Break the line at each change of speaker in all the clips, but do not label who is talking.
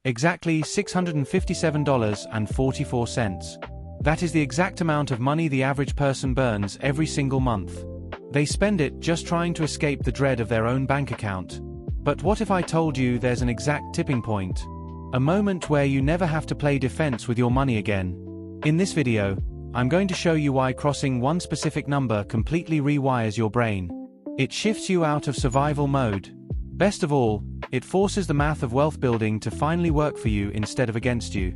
Exactly $657.44. That is the exact amount of money the average person burns every single month. They spend it just trying to escape the dread of their own bank account. But what if I told you there's an exact tipping point? A moment where you never have to play defense with your money again. In this video, I'm going to show you why crossing one specific number completely rewires your brain. It shifts you out of survival mode. Best of all, it forces the math of wealth building to finally work for you instead of against you.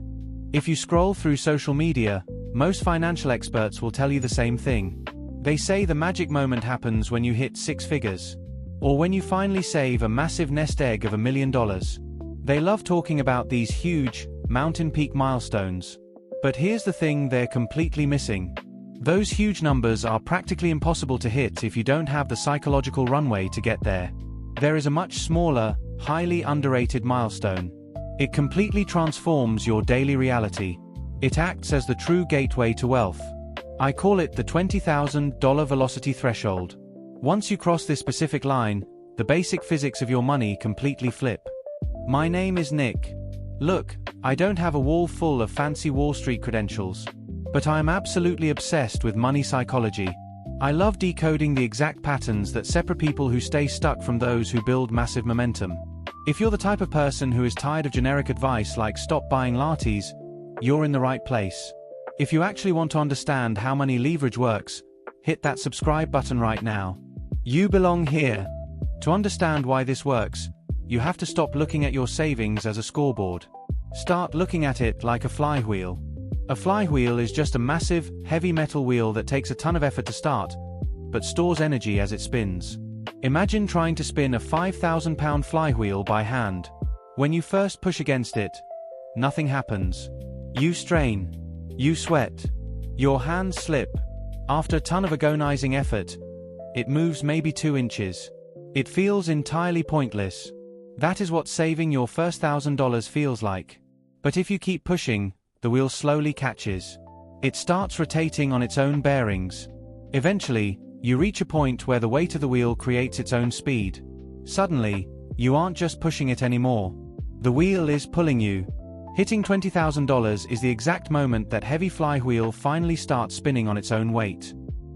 If you scroll through social media, most financial experts will tell you the same thing. They say the magic moment happens when you hit 6 figures. Or when you finally save a massive nest egg of $1 million. They love talking about these huge, mountain peak milestones. But here's the thing they're completely missing. Those huge numbers are practically impossible to hit if you don't have the psychological runway to get there. There is a much smaller, highly underrated milestone. It completely transforms your daily reality. It acts as the true gateway to wealth. I call it the $20,000 velocity threshold. Once you cross this specific line, the basic physics of your money completely flip. My name is Nick. Look, I don't have a wall full of fancy Wall Street credentials. But I am absolutely obsessed with money psychology. I love decoding the exact patterns that separate people who stay stuck from those who build massive momentum. If you're the type of person who is tired of generic advice like stop buying lattes, you're in the right place. If you actually want to understand how money leverage works, hit that subscribe button right now. You belong here. To understand why this works, you have to stop looking at your savings as a scoreboard. Start looking at it like a flywheel. A flywheel is just a massive, heavy metal wheel that takes a ton of effort to start, but stores energy as it spins. Imagine trying to spin a 5,000-pound flywheel by hand. When you first push against it, nothing happens. You strain. You sweat. Your hands slip. After a ton of agonizing effort, it moves maybe 2 inches. It feels entirely pointless. That is what saving your first $1,000 feels like. But if you keep pushing, the wheel slowly catches. It starts rotating on its own bearings. Eventually, you reach a point where the weight of the wheel creates its own speed. Suddenly, you aren't just pushing it anymore. The wheel is pulling you. Hitting $20,000 is the exact moment that heavy flywheel finally starts spinning on its own weight.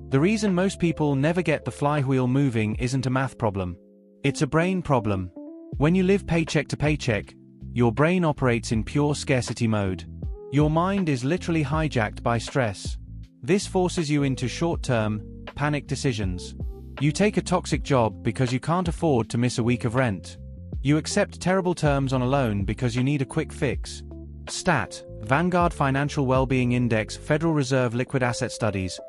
The reason most people never get the flywheel moving isn't a math problem. It's a brain problem. When you live paycheck to paycheck, your brain operates in pure scarcity mode. Your mind is literally hijacked by stress. This forces you into short-term, panic decisions. You take a toxic job because you can't afford to miss a week of rent. You accept terrible terms on a loan because you need a quick fix. Stat, Vanguard Financial Wellbeing Index Federal Reserve Liquid Asset Studies.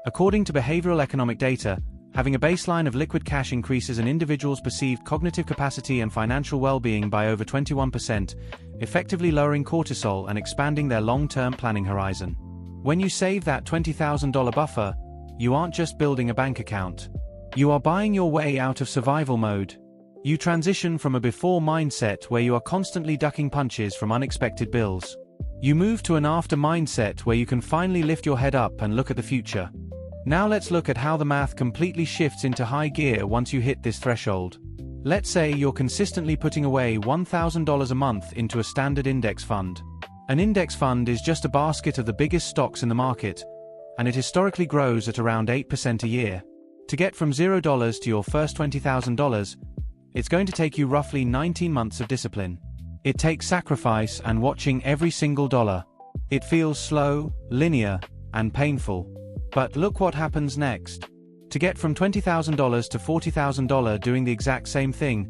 According to behavioral economic data, having a baseline of liquid cash increases an individual's perceived cognitive capacity and financial well-being by over 21%, effectively lowering cortisol and expanding their long-term planning horizon. When you save that $20,000 buffer, you aren't just building a bank account. You are buying your way out of survival mode. You transition from a before mindset where you are constantly ducking punches from unexpected bills. You move to an after mindset where you can finally lift your head up and look at the future. Now let's look at how the math completely shifts into high gear once you hit this threshold. Let's say you're consistently putting away $1,000 a month into a standard index fund. An index fund is just a basket of the biggest stocks in the market, and it historically grows at around 8% a year. To get from $0 to your first $20,000, it's going to take you roughly 19 months of discipline. It takes sacrifice and watching every single dollar. It feels slow, linear, and painful. But look what happens next. To get from $20,000 to $40,000 doing the exact same thing,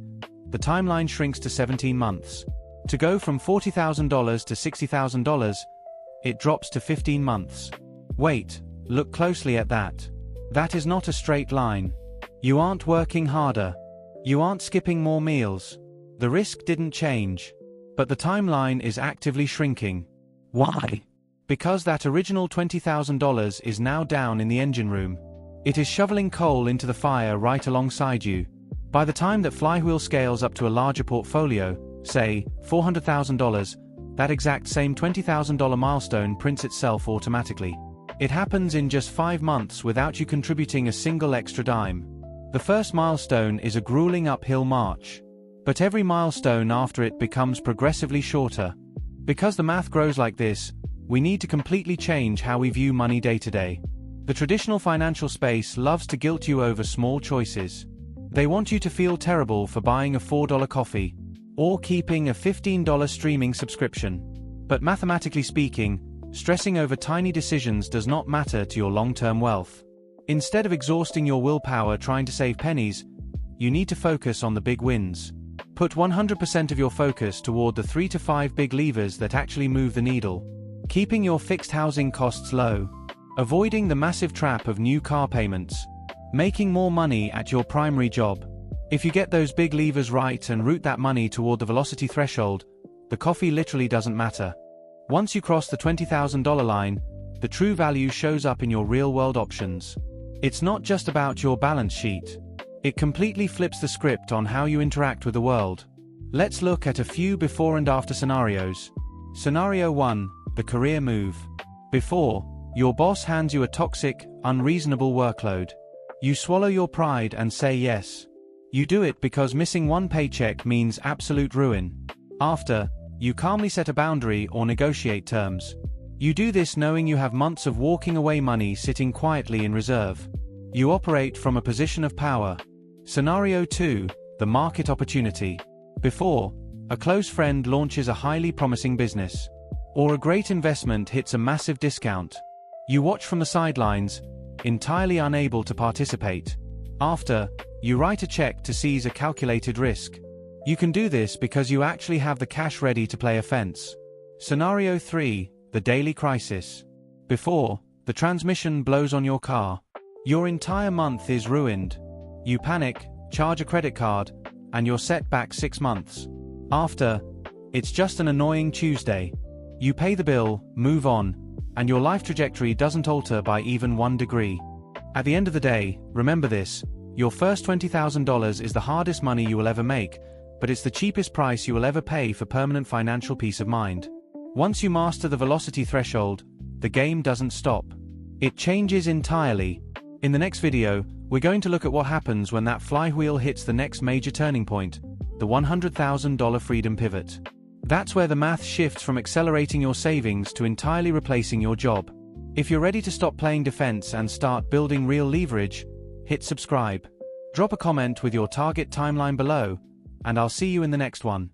the timeline shrinks to 17 months. To go from $40,000 to $60,000, it drops to 15 months. Wait, look closely at that. That is not a straight line. You aren't working harder. You aren't skipping more meals. The risk didn't change. But the timeline is actively shrinking. Why? Because that original $20,000 is now down in the engine room. It is shoveling coal into the fire right alongside you. By the time that Flywheel scales up to a larger portfolio, say, $400,000, that exact same $20,000 milestone prints itself automatically. It happens in just 5 months without you contributing a single extra dime. The first milestone is a grueling uphill march. But every milestone after it becomes progressively shorter. Because the math grows like this, we need to completely change how we view money day to day. The traditional financial space loves to guilt you over small choices. They want you to feel terrible for buying a $4 coffee, or keeping a $15 streaming subscription. But mathematically speaking, stressing over tiny decisions does not matter to your long-term wealth. Instead of exhausting your willpower trying to save pennies, you need to focus on the big wins. Put 100% of your focus toward the 3 to 5 big levers that actually move the needle. Keeping your fixed housing costs low. Avoiding the massive trap of new car payments. Making more money at your primary job. If you get those big levers right and route that money toward the velocity threshold, the coffee literally doesn't matter. Once you cross the $20,000 line, the true value shows up in your real-world options. It's not just about your balance sheet. It completely flips the script on how you interact with the world. Let's look at a few before and after scenarios. Scenario 1, the career move. Before, your boss hands you a toxic, unreasonable workload. You swallow your pride and say yes. You do it because missing one paycheck means absolute ruin. After, you calmly set a boundary or negotiate terms. You do this knowing you have months of walking away money sitting quietly in reserve. You operate from a position of power. Scenario 2, the market opportunity. Before, a close friend launches a highly promising business. Or a great investment hits a massive discount. You watch from the sidelines, entirely unable to participate. After, you write a check to seize a calculated risk. You can do this because you actually have the cash ready to play offense. Scenario 3, the daily crisis. Before, the transmission blows on your car. Your entire month is ruined. You panic, charge a credit card, and you're set back 6 months. After, it's just an annoying Tuesday. You pay the bill, move on, and your life trajectory doesn't alter by even 1 degree. At the end of the day, remember this, your first $20,000 is the hardest money you will ever make, but it's the cheapest price you will ever pay for permanent financial peace of mind. Once you master the velocity threshold, the game doesn't stop. It changes entirely. In the next video, we're going to look at what happens when that flywheel hits the next major turning point, the $100,000 freedom pivot. That's where the math shifts from accelerating your savings to entirely replacing your job. If you're ready to stop playing defense and start building real leverage, hit subscribe. Drop a comment with your target timeline below, and I'll see you in the next one.